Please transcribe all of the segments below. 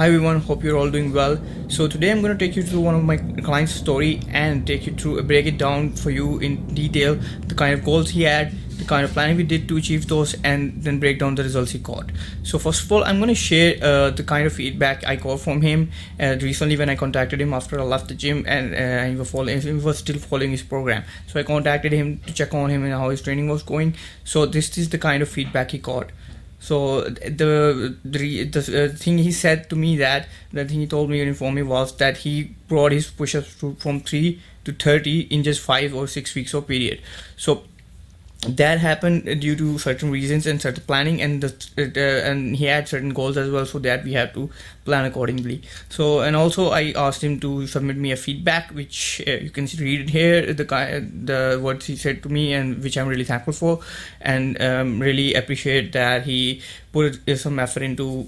Hi everyone, hope you're all doing well. So today I'm going to take you through one of my clients' story and break it down for you in detail, the kind of goals he had, the kind of planning we did to achieve those, and then break down the results he got. So first of all, I'm going to share the kind of feedback I got from him recently when I contacted him after I left the gym and he was still following his program. So I contacted him to check on him and how his training was going. So this is the kind of feedback he got. So the thing he said to me, that the thing he told me and informed me, was that he brought his push-ups from 3 to 30 in just 5 or 6 weeks of period. So that happened due to certain reasons and certain planning, and and he had certain goals as well, so that we have to plan accordingly. So, and also I asked him to submit me a feedback, which you can read it here, the words he said to me, and which I'm really thankful for, and really appreciate that he put some effort into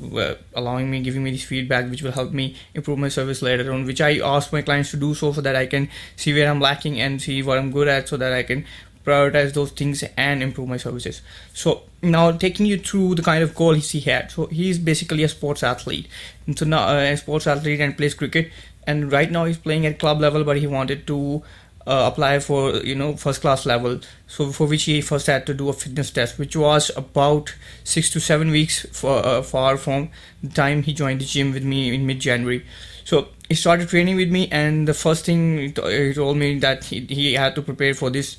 giving me this feedback, which will help me improve my service later on, which I ask my clients to do so that I can see where I'm lacking and see what I'm good at, so that I can prioritize those things and improve my services. So now taking you through the kind of goal he had. So he's basically a sports athlete, and so now a sports athlete and plays cricket, and right now he's playing at club level, but he wanted to apply for first class level, so for which he first had to do a fitness test, which was about 6 to 7 weeks far from the time he joined the gym with me in mid-January. So he started training with me, and the first thing he told me that he had to prepare for this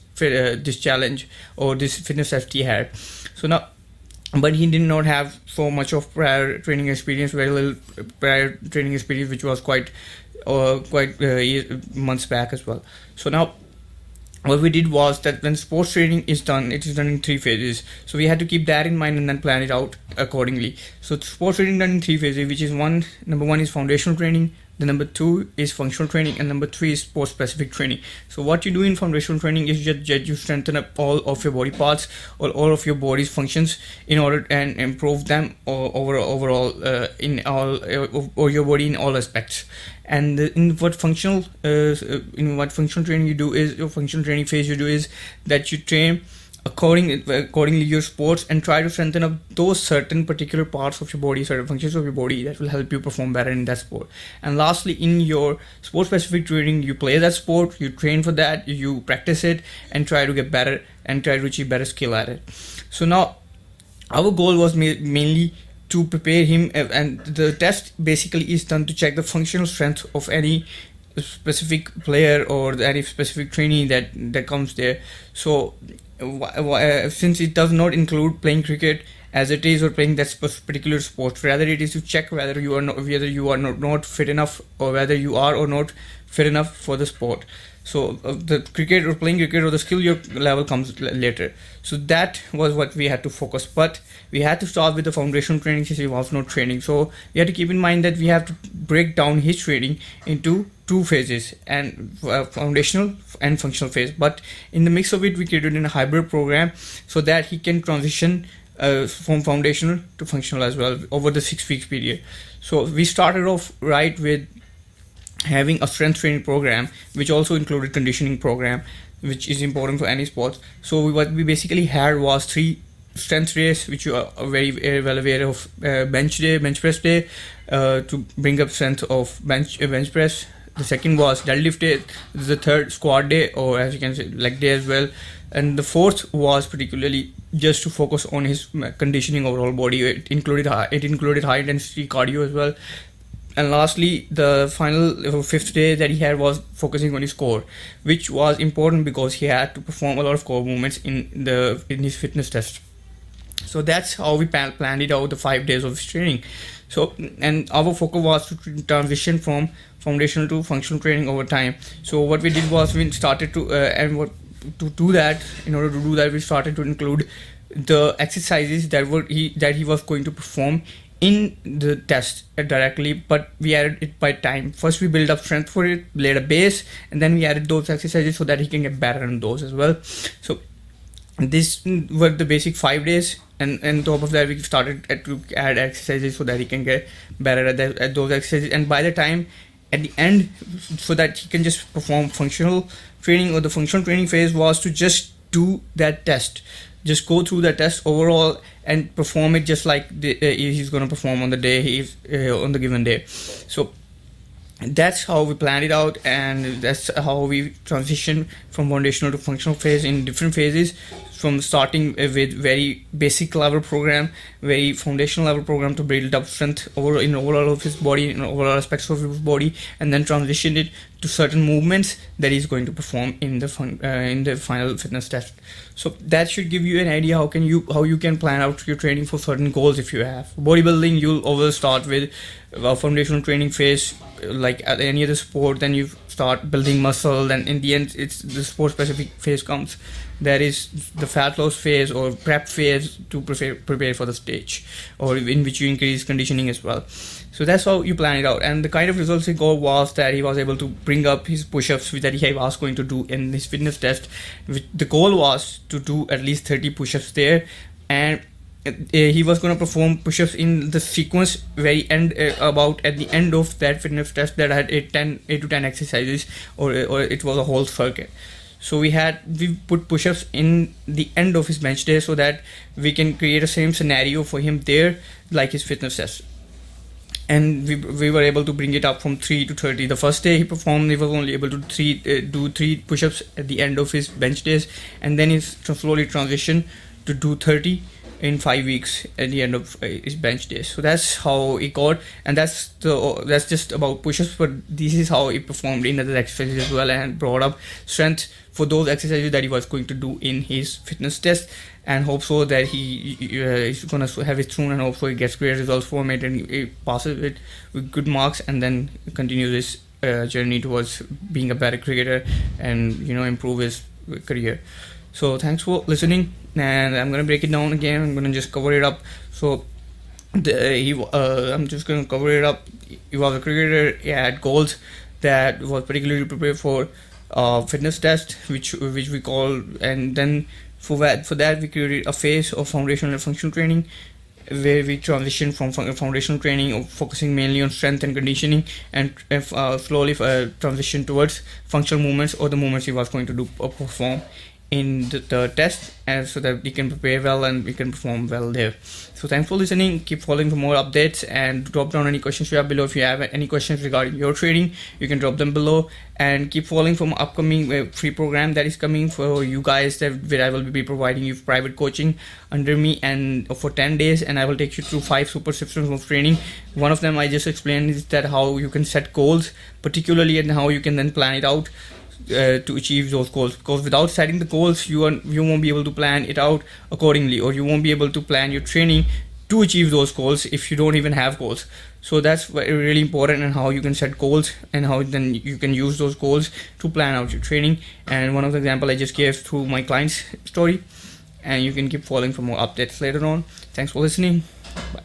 challenge or this fitness test he had. So now, but he did not have so much of prior training experience, very little prior training experience, which was quite months back as well. So now what we did was that when sports training is done, it is done in 3 phases. So we had to keep that in mind and then plan it out accordingly. So sports training done in 3 phases, which is number one is foundational training, the number 2 is functional training, and number 3 is sport specific training. So what you do in foundational training is you strengthen up all of your body parts or all of your body's functions in order and improve them overall in all or your body in all aspects. And in what functional training you do is, your functional training phase you do is that you train accordingly your sports and try to strengthen up those certain particular parts of your body, certain functions of your body that will help you perform better in that sport. And lastly, in your sport specific training, you play that sport, you train for that, you practice it and try to get better and try to achieve better skill at it. So now our goal was mainly to prepare him, and the test basically is done to check the functional strength of any specific player or any specific trainee that comes there. So since it does not include playing cricket as it is, or playing that particular sport, rather it is to check whether you are not fit enough, or whether you are or not fit enough for the sport. So the cricket or playing cricket or the skill your level comes later. So that was what we had to focus, but we had to start with the foundational training since he was not training. So we had to keep in mind that we have to break down his training into 2 phases, and foundational and functional phase. But in the mix of it, we created in a hybrid program so that he can transition from foundational to functional as well over the 6 weeks period. So we started off right with having a strength training program, which also included conditioning program, which is important for any sport. So what we basically had was 3 strength days, which you are very, very well aware of. Bench press day, to bring up strength of bench press. The second was deadlift day. The third, squat day, or as you can say, leg day as well. And the fourth was particularly just to focus on his conditioning overall body. It included high intensity cardio as well. And lastly, the final 5th day that he had was focusing on his core, which was important because he had to perform a lot of core movements in his fitness test. So that's how we planned it out, the 5 days of his training. So, and our focus was to transition from foundational to functional training over time. So what we did was we started to do that. In order to do that, we started to include the exercises that he was going to perform in the test directly, but we added it by time. First we built up strength for it, laid a base, and then we added those exercises so that he can get better on those as well. So this were the basic 5 days, and on top of that we started to add exercises so that he can get better at those exercises. And by the time at the end, so that he can just perform functional training, or the functional training phase was to just do that test. just go through the test overall and perform it just like he's going to perform on the day he's on the given day. So that's how we planned it out, and that's how we transition from foundational to functional phase in different phases, from starting with very basic level program, very foundational level program to build up strength in overall of his body, in overall aspects of his body, and then transition it to certain movements that he's going to perform in the final fitness test. So that should give you an idea how you can plan out your training for certain goals. If you have bodybuilding, you'll always start with a foundational training phase, like at any other sport. Then you start building muscle, and in the end it's the sport specific phase comes. That is the fat loss phase or prep phase to prepare for the stage, or in which you increase conditioning as well. So that's how you plan it out. And the kind of results he got was that he was able to bring up his push-ups that he was going to do in his fitness test. The goal was to do at least 30 push-ups there, and he was going to perform push-ups in the sequence very end, about at the end of that fitness test, that had 8 to 10 exercises, or it was a whole circuit. So we put push-ups in the end of his bench day, so that we can create the same scenario for him there like his fitness test. And we were able to bring it up from 3 to 30. The first day he performed, he was only able to do 3 push-ups at the end of his bench days, and then he slowly transitioned to do 30 in 5 weeks at the end of his bench days. So that's how he got, and that's just about push-ups. But this is how he performed in other exercises as well, and brought up strength for those exercises that he was going to do in his fitness test. And hope so that he's gonna have it soon, and hopefully he gets great results from it, and he passes it with good marks, and then continue this journey towards being a better cricketer and improve his career. So thanks for listening, and I'm gonna break it down again. I'm gonna just cover it up. So I'm just gonna cover it up. He was a cricketer. He had goals that was particularly prepared for fitness test, which we call, and then for that we created a phase of foundational and functional training, where we transition from foundational training of focusing mainly on strength and conditioning, and slowly transition towards functional movements, or the movements he was going to do perform in the test, and so that we can prepare well and we can perform well there. So thanks for listening. Keep following for more updates, and drop down any questions you have below. If you have any questions regarding your training, you can drop them below, and keep following from upcoming free program that is coming for you guys, where I will be providing you private coaching under me and for 10 days, and I will take you through 5 super systems of training. One of them I just explained is that how you can set goals particularly, and how you can then plan it out to achieve those goals, because without setting the goals you won't be able to plan it out accordingly, or you won't be able to plan your training to achieve those goals if you don't even have goals. So that's really important, and how you can set goals, and how then you can use those goals to plan out your training. And one of the example I just gave through my client's story, and you can keep following for more updates later on. Thanks for listening. Bye.